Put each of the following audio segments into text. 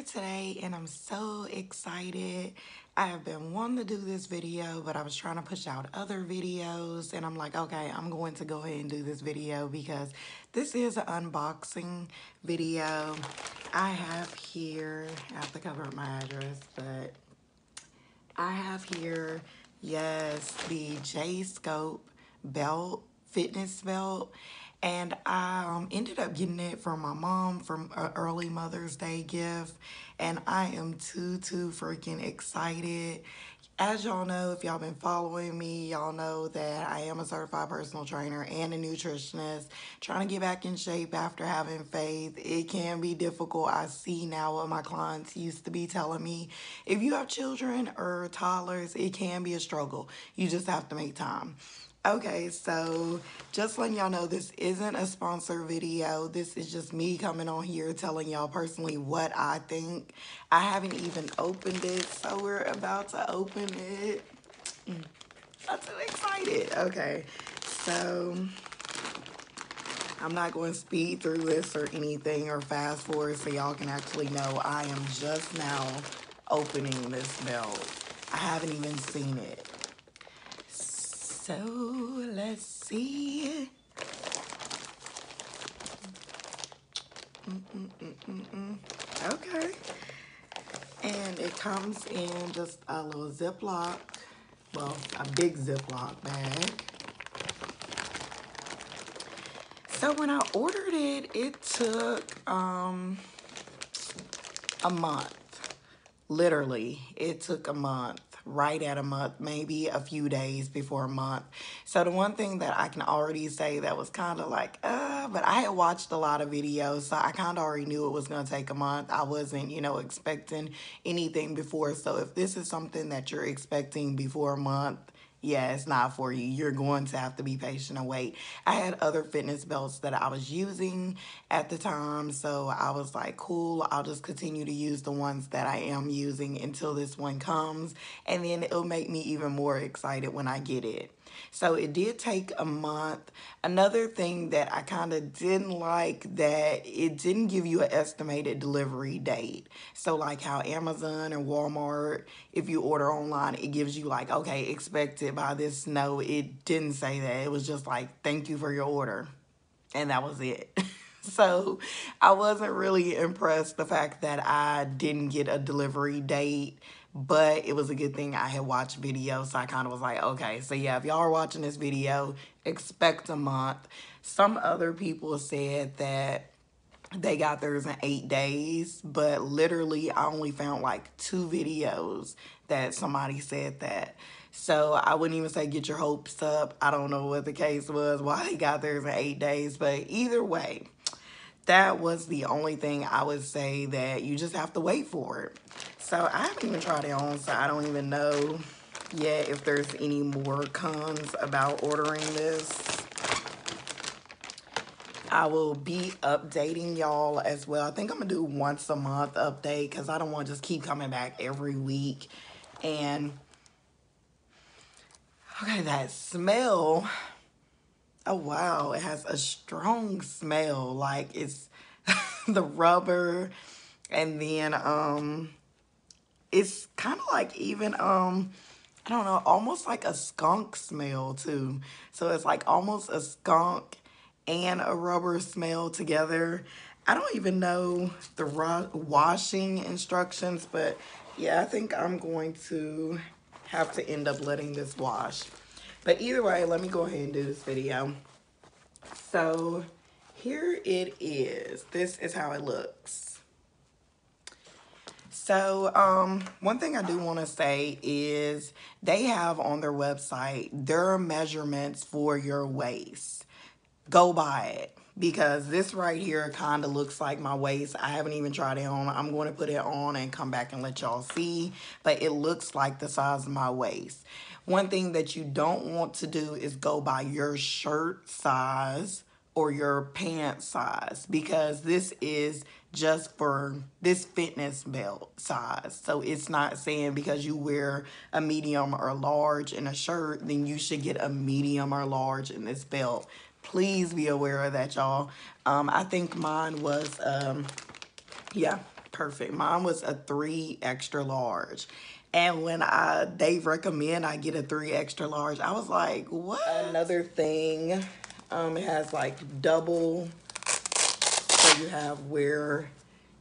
today and I'm so excited. I have been wanting to do this video, but I was trying to push out other videos and I'm like, okay, I'm going to go ahead and do this video because this is an unboxing video. I have here, I have to cover up my address, but I have here, yes, the Sculpt belt, fitness belt. And I ended up getting it from my mom from an early Mother's Day gift. And I am too freaking excited. As y'all know, if y'all been following me, y'all know that I am a certified personal trainer and a nutritionist. Trying to get back in shape after having faith. It can be difficult. I see now what my clients used to be telling me. If you have children or toddlers, it can be a struggle. You just have to make time. Okay, so just letting y'all know this isn't a sponsored video. This is just me coming on here telling y'all personally what I think. I haven't even opened it, so we're about to open it. I'm so excited. Okay, so I'm not going to speed through this or anything or fast forward so y'all can actually know I am just now opening this belt. I haven't even seen it. So let's see. Okay. And it comes in just a little Ziploc, well, a big Ziploc bag. So when I ordered it, it took a month. Literally, it took a month. Right at a month, maybe a few days before a month. So the one thing that I can already say that was kind of like, but I had watched a lot of videos, so I kind of already knew it was going to take a month. I wasn't, expecting anything before. So if this is something that you're expecting before a month, yeah, it's not for you. You're going to have to be patient and wait. I had other fitness belts that I was using at the time, so I was like, cool, I'll just continue to use the ones that I am using until this one comes, and then it'll make me even more excited when I get it. So it did take a month. Another thing that I kind of didn't like, that it didn't give you an estimated delivery date. So like how Amazon and Walmart, if you order online, it gives you like, okay, expect it by this. No, it didn't say that. It was just like, thank you for your order. And that was it. So I wasn't really impressed the fact that I didn't get a delivery date, but it was a good thing I had watched videos, so I kind of was like, okay, so yeah, if y'all are watching this video, expect a month. Some other people said that they got theirs in 8 days, but literally I only found like 2 videos that somebody said that. So I wouldn't even say get your hopes up. I don't know what the case was, why they got theirs in 8 days, but either way, that was the only thing I would say that you just have to wait for it. So I haven't even tried it on, so I don't even know yet if there's any more cons about ordering this. I will be updating y'all as well. I think I'm gonna do once a month update because I don't want to just keep coming back every week. And okay, that smell. Oh wow, it has a strong smell. Like it's the rubber, and then it's kind of like even I don't know, almost like a skunk smell too. So it's like almost a skunk and a rubber smell together. I don't even know the washing instructions, but yeah, I think I'm going to have to end up letting this wash. But either way, let me go ahead and do this video. So here it is. This is how it looks. So one thing I do want to say is they have on their website their measurements for your waist. Go buy it, because this right here kind of looks like my waist. I haven't even tried it on. I'm going to put it on and come back and let y'all see, but it looks like the size of my waist. One thing that you don't want to do is go by your shirt size or your pants size, because this is just for this fitness belt size. So it's not saying because you wear a medium or large in a shirt, then you should get a medium or large in this belt. Please be aware of that, y'all. I think mine was, yeah, perfect. Mine was a 3 extra large. And when they recommend I get a 3 extra large, I was like, what? Another thing, it has like double, so you have where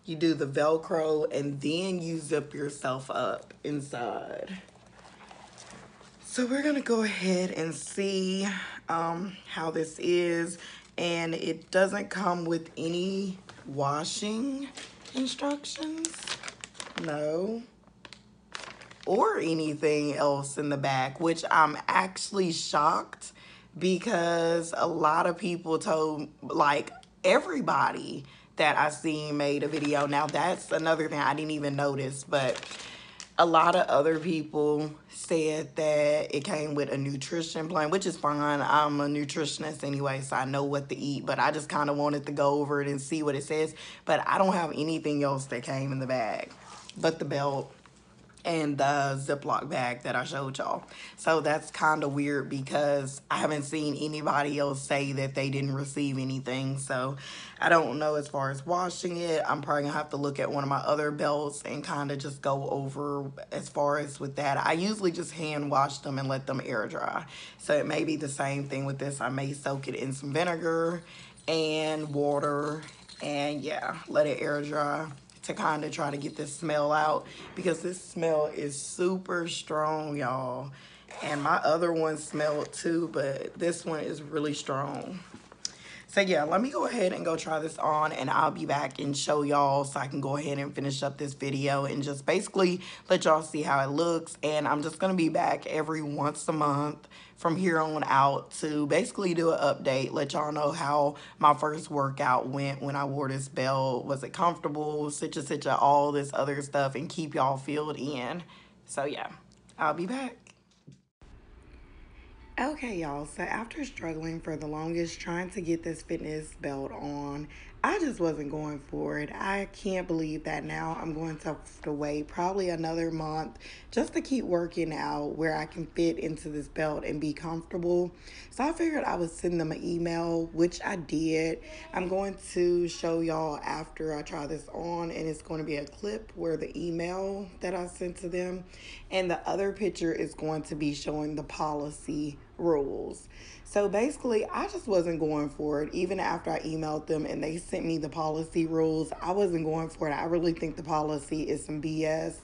you do the Velcro and then you zip yourself up inside. So we're gonna go ahead and see how this is. And it doesn't come with any washing instructions, no, or anything else in the back, which I'm actually shocked because a lot of people told, like everybody that I seen made a video. Now that's another thing I didn't even notice, but a lot of other people said that it came with a nutrition plan, which is fine. I'm a nutritionist anyway, so I know what to eat, but I just kind of wanted to go over it and see what it says. But I don't have anything else that came in the bag but the belt and the Ziploc bag that I showed y'all. So that's kind of weird because I haven't seen anybody else say that they didn't receive anything. So I don't know as far as washing it. I'm probably gonna have to look at one of my other belts and kind of just go over as far as with that. I usually just hand wash them and let them air dry. So it may be the same thing with this. I may soak it in some vinegar and water and yeah, let it air dry to kind of try to get this smell out, because this smell is super strong, y'all. And my other one smelled too, but this one is really strong. So yeah, let me go ahead and go try this on, and I'll be back and show y'all so I can go ahead and finish up this video and just basically let y'all see how it looks. And I'm just gonna be back every once a month from here on out to basically do an update, let y'all know how my first workout went when I wore this belt. Was it comfortable, such all this other stuff, and keep y'all filled in. So yeah, I'll be back. Okay, y'all, so after struggling for the longest trying to get this fitness belt on, I just wasn't going for it. I can't believe that now I'm going to have to wait probably another month just to keep working out where I can fit into this belt and be comfortable. So I figured I would send them an email, which I did. I'm going to show y'all after I try this on, and it's going to be a clip where the email that I sent to them, and the other picture is going to be showing the policy rules. So basically, I just wasn't going for it. Even after I emailed them and they sent me the policy rules, I wasn't going for it. I really think the policy is some BS.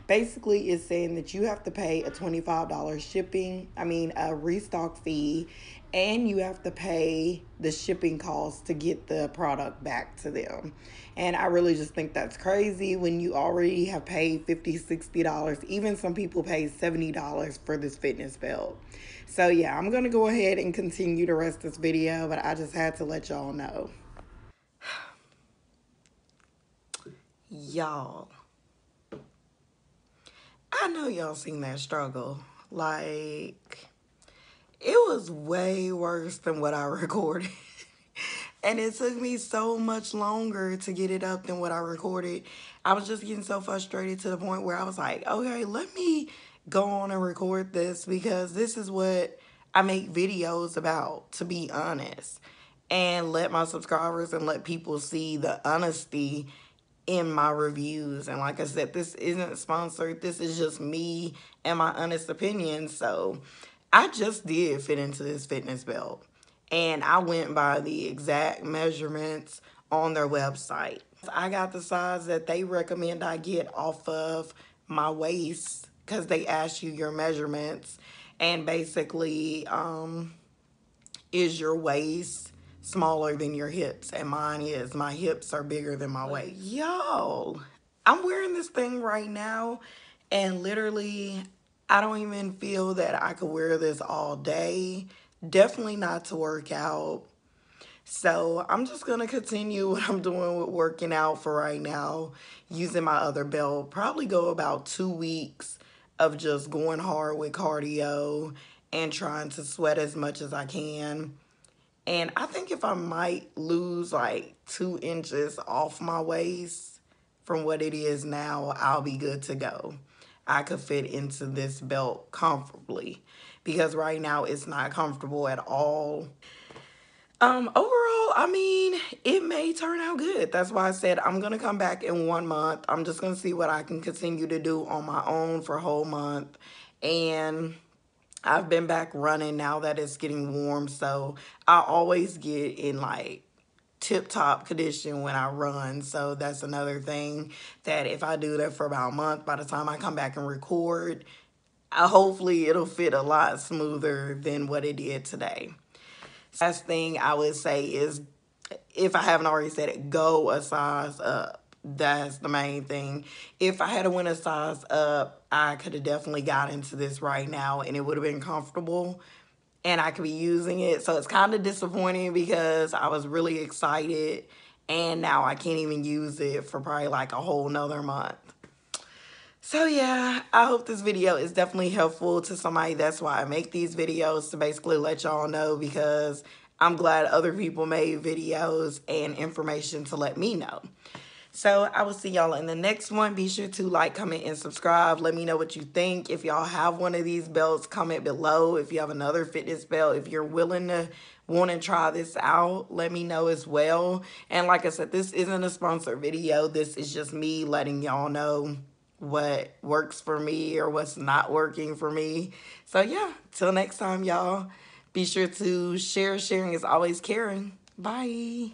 Basically, it's saying that you have to pay a $25 a restock fee, and you have to pay the shipping costs to get the product back to them. And I really just think that's crazy when you already have paid $50, $60. Even some people pay $70 for this fitness belt. So yeah, I'm gonna go ahead and continue the rest of this video, but I just had to let y'all know. Y'all, I know y'all seen that struggle. Like, it was way worse than what I recorded. And it took me so much longer to get it up than what I recorded. I was just getting so frustrated to the point where I was like, okay, let me go on and record this, because this is what I make videos about, to be honest. And let my subscribers and let people see the honesty in my reviews. And like I said, this isn't sponsored. This is just me and my honest opinion. So I just did fit into this fitness belt, and I went by the exact measurements on their website. I got the size that they recommend I get off of my waist, because they ask you your measurements, and basically is your waist smaller than your hips? And mine is. My hips are bigger than my waist. Yo, I'm wearing this thing right now, and literally I don't even feel that I could wear this all day. Definitely not to work out. So I'm just going to continue what I'm doing with working out for right now, using my other belt. Probably go about 2 weeks of just going hard with cardio and trying to sweat as much as I can. And I think if I might lose like 2 inches off my waist from what it is now, I'll be good to go. I could fit into this belt comfortably, because right now it's not comfortable at all. Overall, I mean, it may turn out good. That's why I said I'm going to come back in 1 month. I'm just going to see what I can continue to do on my own for a whole month. And I've been back running now that it's getting warm. So I always get in like tip-top condition when I run. So that's another thing that if I do that for about a month, by the time I come back and record, hopefully it'll fit a lot smoother than what it did today. Last thing I would say is, if I haven't already said it, go a size up. That's the main thing. If I had went a size up, I could have definitely got into this right now and it would have been comfortable and I could be using it. So it's kind of disappointing because I was really excited and now I can't even use it for probably like a whole nother month. So yeah, I hope this video is definitely helpful to somebody. That's why I make these videos, to basically let y'all know, because I'm glad other people made videos and information to let me know. So I will see y'all in the next one. Be sure to like, comment, and subscribe. Let me know what you think. If y'all have one of these belts, comment below. If you have another fitness belt, if you're willing to want to try this out, let me know as well. And like I said, this isn't a sponsored video. This is just me letting y'all know what works for me or what's not working for me. So yeah, till next time, y'all. Be sure to share. Sharing is always caring. Bye.